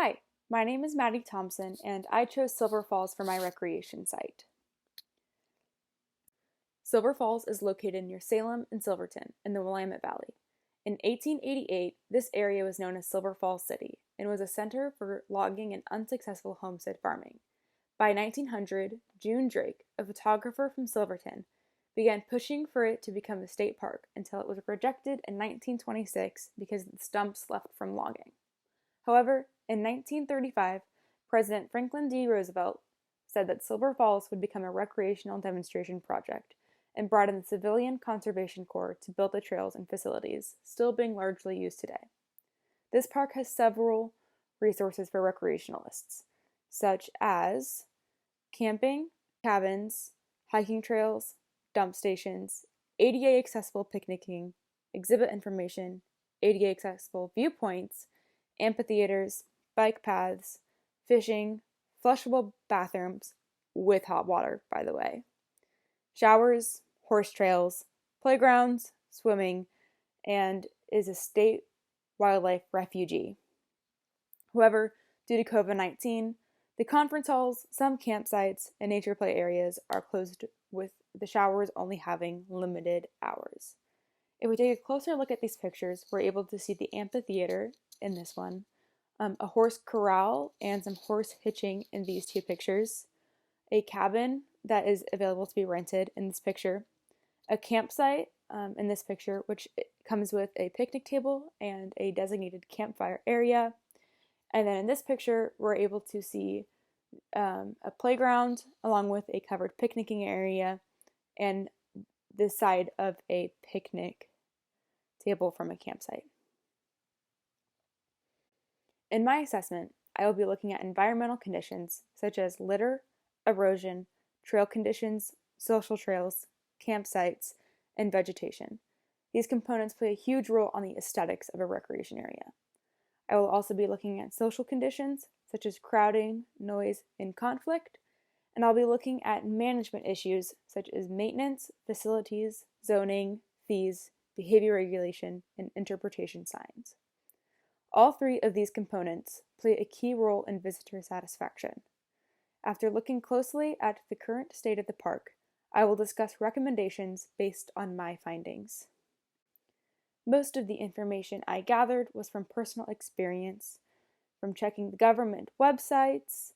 Hi, my name is Maddie Thompson, and I chose Silver Falls for my recreation site. Silver Falls is located near Salem and Silverton in the Willamette Valley. In 1888, this area was known as Silver Falls City and was a center for logging and unsuccessful homestead farming. By 1900, June Drake, a photographer from Silverton, began pushing for it to become a state park until it was rejected in 1926 because of the stumps left from logging. However, in 1935, President Franklin D. Roosevelt said that Silver Falls would become a recreational demonstration project and brought in the Civilian Conservation Corps to build the trails and facilities, still being largely used today. This park has several resources for recreationalists, such as camping, cabins, hiking trails, dump stations, ADA accessible picnicking, exhibit information, ADA accessible viewpoints, amphitheaters, bike paths, fishing, flushable bathrooms with hot water, by the way, showers, horse trails, playgrounds, swimming, and is a state wildlife refuge. However, due to COVID-19, the conference halls, some campsites, and nature play areas are closed, with the showers only having limited hours. If we take a closer look at these pictures, we're able to see the amphitheater in this one, a horse corral and some horse hitching in these two pictures, a cabin that is available to be rented in this picture, a campsite in this picture, which comes with a picnic table and a designated campfire area. And then in this picture, we're able to see a playground along with a covered picnicking area and the side of a picnic table from a campsite. In my assessment, I will be looking at environmental conditions such as litter, erosion, trail conditions, social trails, campsites, and vegetation. These components play a huge role on the aesthetics of a recreation area. I will also be looking at social conditions such as crowding, noise, and conflict, and I'll be looking at management issues such as maintenance, facilities, zoning, fees, behavior regulation, and interpretation signs. All three of these components play a key role in visitor satisfaction. After looking closely at the current state of the park, I will discuss recommendations based on my findings. Most of the information I gathered was from personal experience, from checking the government websites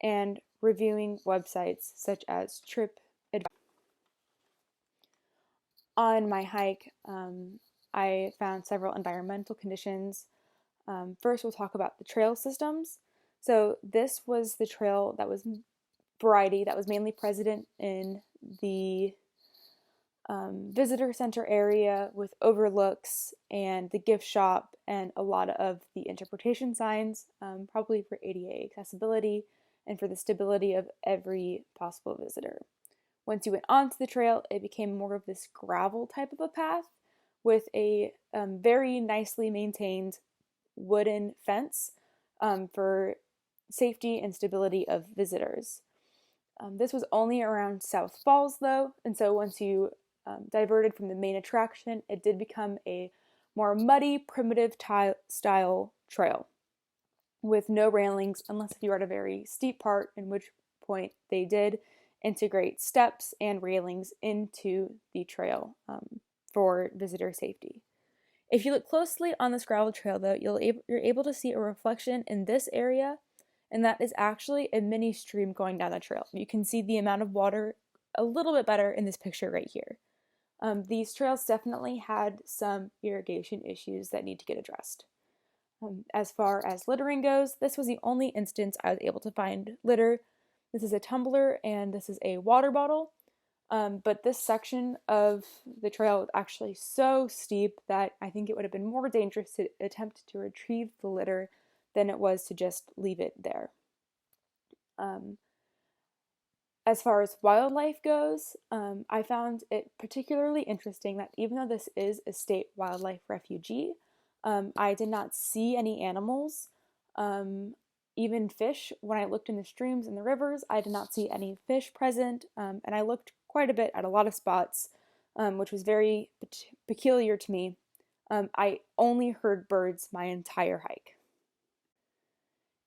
and reviewing websites such as TripAdvisor. On my hike, I found several environmental conditions. First, we'll talk about the trail systems. So this was the trail that was variety that was mainly present in the visitor center area with overlooks and the gift shop and a lot of the interpretation signs, probably for ADA accessibility and for the stability of every possible visitor. Once you went onto the trail, it became more of this gravel type of a path with a very nicely maintained wooden fence for safety and stability of visitors. This was only around South Falls though, and so once you diverted from the main attraction, it did become a more muddy, primitive style trail with no railings unless if you were at a very steep part, in which point they did integrate steps and railings into the trail for visitor safety. If you look closely on this gravel trail though, you're able to see a reflection in this area, and that is actually a mini stream going down the trail. You can see the amount of water a little bit better in this picture right here. These trails definitely had some irrigation issues that need to get addressed. As far as littering goes, this was the only instance I was able to find litter. This is a tumbler and this is a water bottle. But this section of the trail was actually so steep that I think it would have been more dangerous to attempt to retrieve the litter than it was to just leave it there. As far as wildlife goes, I found it particularly interesting that even though this is a state wildlife refuge, I did not see any animals, even fish. When I looked in the streams and the rivers, I did not see any fish present, and I looked quite a bit at a lot of spots, which was very peculiar to me. I only heard birds my entire hike.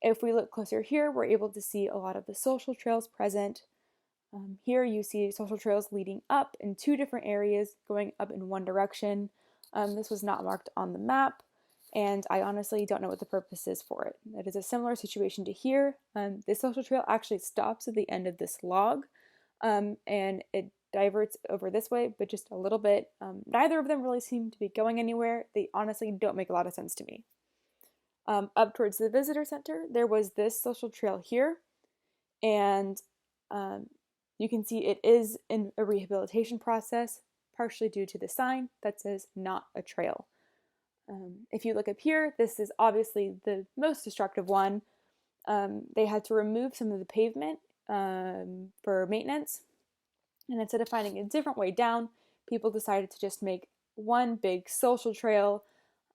If we look closer here, we're able to see a lot of the social trails present. Here you see social trails leading up in two different areas, going up in one direction. This was not marked on the map, and I honestly don't know what the purpose is for it. It is a similar situation to here. This social trail actually stops at the end of this log, and it diverts over this way, but just a little bit. Neither of them really seem to be going anywhere. They honestly don't make a lot of sense to me. Up towards the visitor center, there was this social trail here, and you can see it is in a rehabilitation process, partially due to the sign that says not a trail. If you look up here, this is obviously the most destructive one. They had to remove some of the pavement for maintenance, and instead of finding a different way down, people decided to just make one big social trail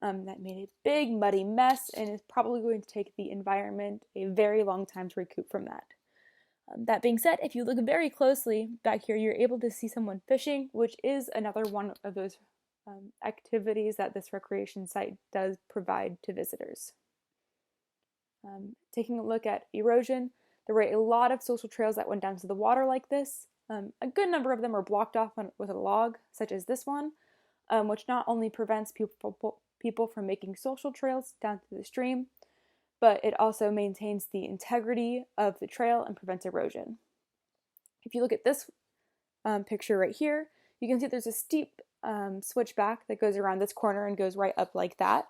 that made a big muddy mess and is probably going to take the environment a very long time to recoup from that. That being said, if you look very closely back here, you're able to see someone fishing, which is another one of those activities that this recreation site does provide to visitors. Taking a look at erosion, there were a lot of social trails that went down to the water like this. A good number of them are blocked off with a log, such as this one, which not only prevents people from making social trails down to the stream, but it also maintains the integrity of the trail and prevents erosion. If you look at this picture right here, you can see there's a steep switchback that goes around this corner and goes right up like that.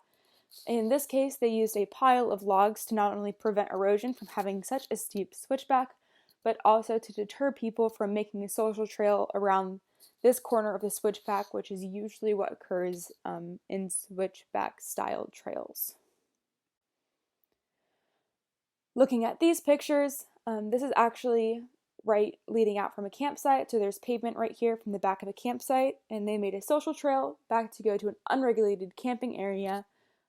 In this case, they used a pile of logs to not only prevent erosion from having such a steep switchback, but also to deter people from making a social trail around this corner of the switchback, which is usually what occurs in switchback-style trails. Looking at these pictures, this is actually right leading out from a campsite, so there's pavement right here from the back of a campsite, and they made a social trail back to go to an unregulated camping area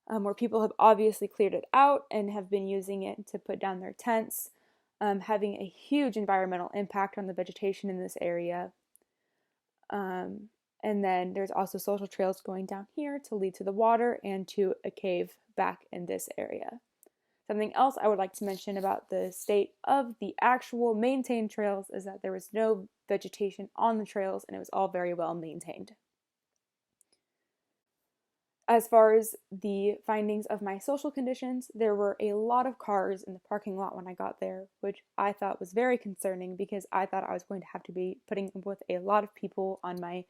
where people have obviously cleared it out and have been using it to put down their tents, having a huge environmental impact on the vegetation in this area. And then there's also social trails going down here to lead to the water and to a cave back in this area. Something else I would like to mention about the state of the actual maintained trails is that there was no vegetation on the trails and it was all very well maintained. As far as the findings of my social conditions, there were a lot of cars in the parking lot when I got there, which I thought was very concerning because I thought I was going to have to be putting up with a lot of people on my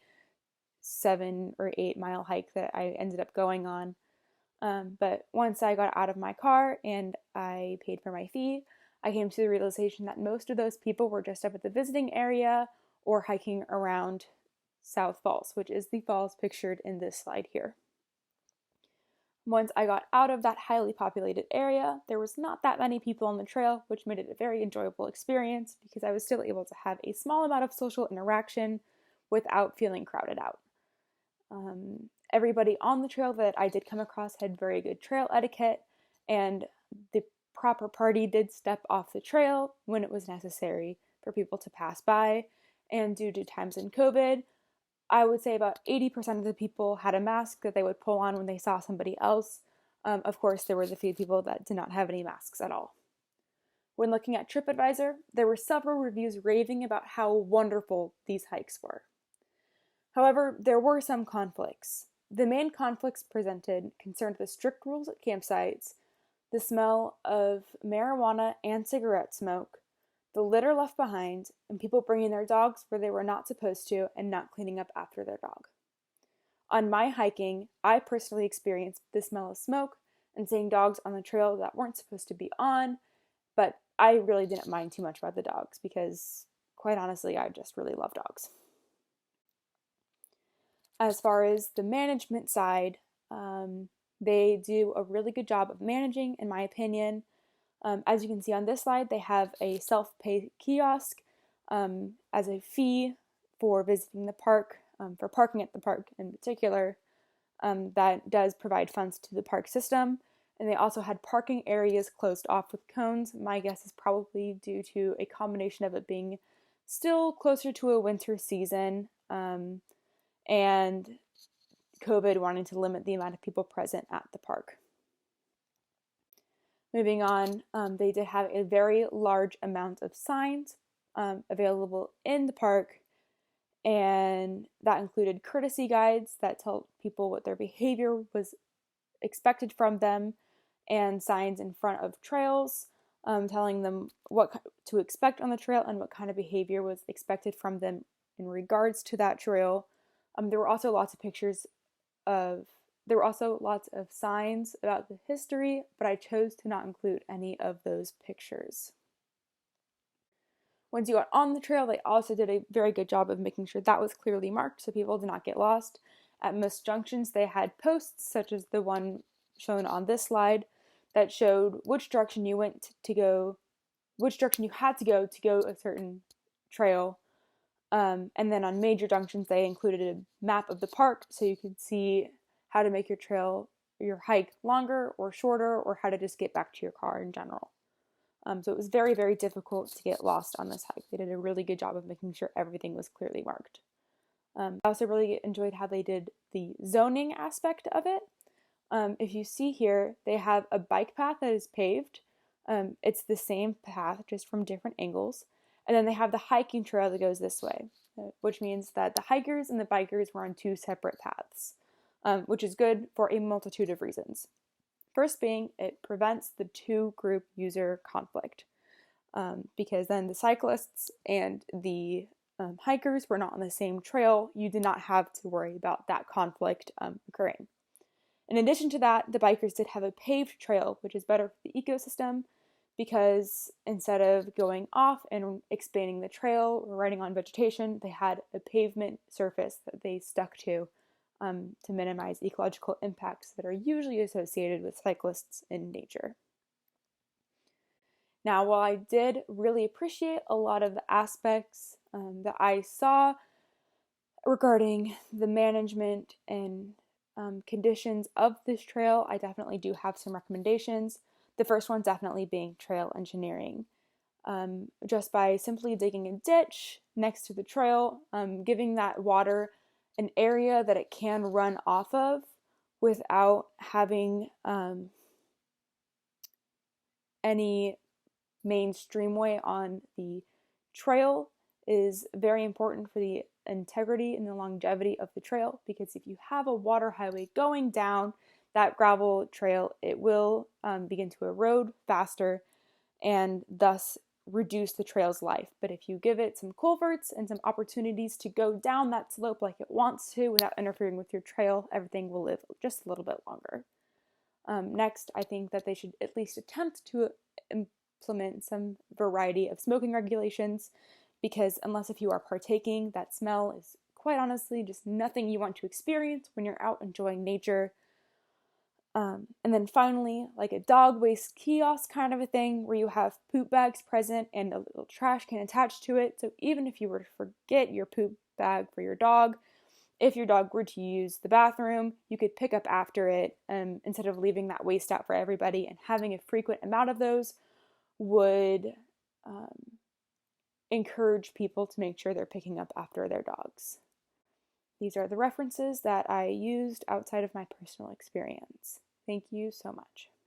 7 or 8 mile hike that I ended up going on. But once I got out of my car and I paid for my fee, I came to the realization that most of those people were just up at the visiting area or hiking around South Falls, which is the falls pictured in this slide here. Once I got out of that highly populated area, there was not that many people on the trail, which made it a very enjoyable experience because I was still able to have a small amount of social interaction without feeling crowded out. Everybody on the trail that I did come across had very good trail etiquette, and the proper party did step off the trail when it was necessary for people to pass by. And due to times in COVID, I would say about 80% of the people had a mask that they would pull on when they saw somebody else. Of course, there were the few people that did not have any masks at all. When looking at TripAdvisor, there were several reviews raving about how wonderful these hikes were. However, there were some conflicts. The main conflicts presented concerned the strict rules at campsites, the smell of marijuana and cigarette smoke, the litter left behind, and people bringing their dogs where they were not supposed to and not cleaning up after their dog. On my hiking, I personally experienced the smell of smoke and seeing dogs on the trail that weren't supposed to be on, but I really didn't mind too much about the dogs because, quite honestly, I just really love dogs. As far as the management side, they do a really good job of managing, in my opinion. As you can see on this slide, they have a self-pay kiosk as a fee for visiting the park, for parking at the park in particular. That does provide funds to the park system. And they also had parking areas closed off with cones. My guess is probably due to a combination of it being still closer to a winter season and COVID wanting to limit the amount of people present at the park. Moving on, they did have a very large amount of signs available in the park, and that included courtesy guides that tell people what their behavior was expected from them, and signs in front of trails telling them what to expect on the trail and what kind of behavior was expected from them in regards to that trail. There were also lots of signs about the history, but I chose to not include any of those pictures. Once you got on the trail, they also did a very good job of making sure that was clearly marked so people did not get lost. At most junctions, they had posts, such as the one shown on this slide, that showed which direction you had to go a certain trail. And then on major junctions, they included a map of the park so you could see how to make your hike longer or shorter, or how to just get back to your car in general. So it was very, very difficult to get lost on this hike. They did a really good job of making sure everything was clearly marked. I also really enjoyed how they did the zoning aspect of it. If you see here, they have a bike path that is paved. It's the same path, just from different angles. And then they have the hiking trail that goes this way, which means that the hikers and the bikers were on two separate paths, which is good for a multitude of reasons. First being, it prevents the two-group user conflict, because then the cyclists and the hikers were not on the same trail. You did not have to worry about that conflict occurring. In addition to that, the bikers did have a paved trail, which is better for the ecosystem, because instead of going off and expanding the trail or riding on vegetation, they had a pavement surface that they stuck to minimize ecological impacts that are usually associated with cyclists in nature. Now, while I did really appreciate a lot of the aspects that I saw regarding the management and conditions of this trail, I definitely do have some recommendations. The first one definitely being trail engineering. Just by simply digging a ditch next to the trail, giving that water an area that it can run off of without having any main streamway on the trail is very important for the integrity and the longevity of the trail, because if you have a water highway going down that gravel trail, it will begin to erode faster and thus reduce the trail's life. But if you give it some culverts and some opportunities to go down that slope like it wants to without interfering with your trail, everything will live just a little bit longer. Next, I think that they should at least attempt to implement some variety of smoking regulations, because unless if you are partaking, that smell is quite honestly just nothing you want to experience when you're out enjoying nature. And then finally, like a dog waste kiosk kind of a thing, where you have poop bags present and a little trash can attached to it. So even if you were to forget your poop bag for your dog, if your dog were to use the bathroom, you could pick up after it, instead of leaving that waste out for everybody. And having a frequent amount of those would encourage people to make sure they're picking up after their dogs. These are the references that I used outside of my personal experience. Thank you so much.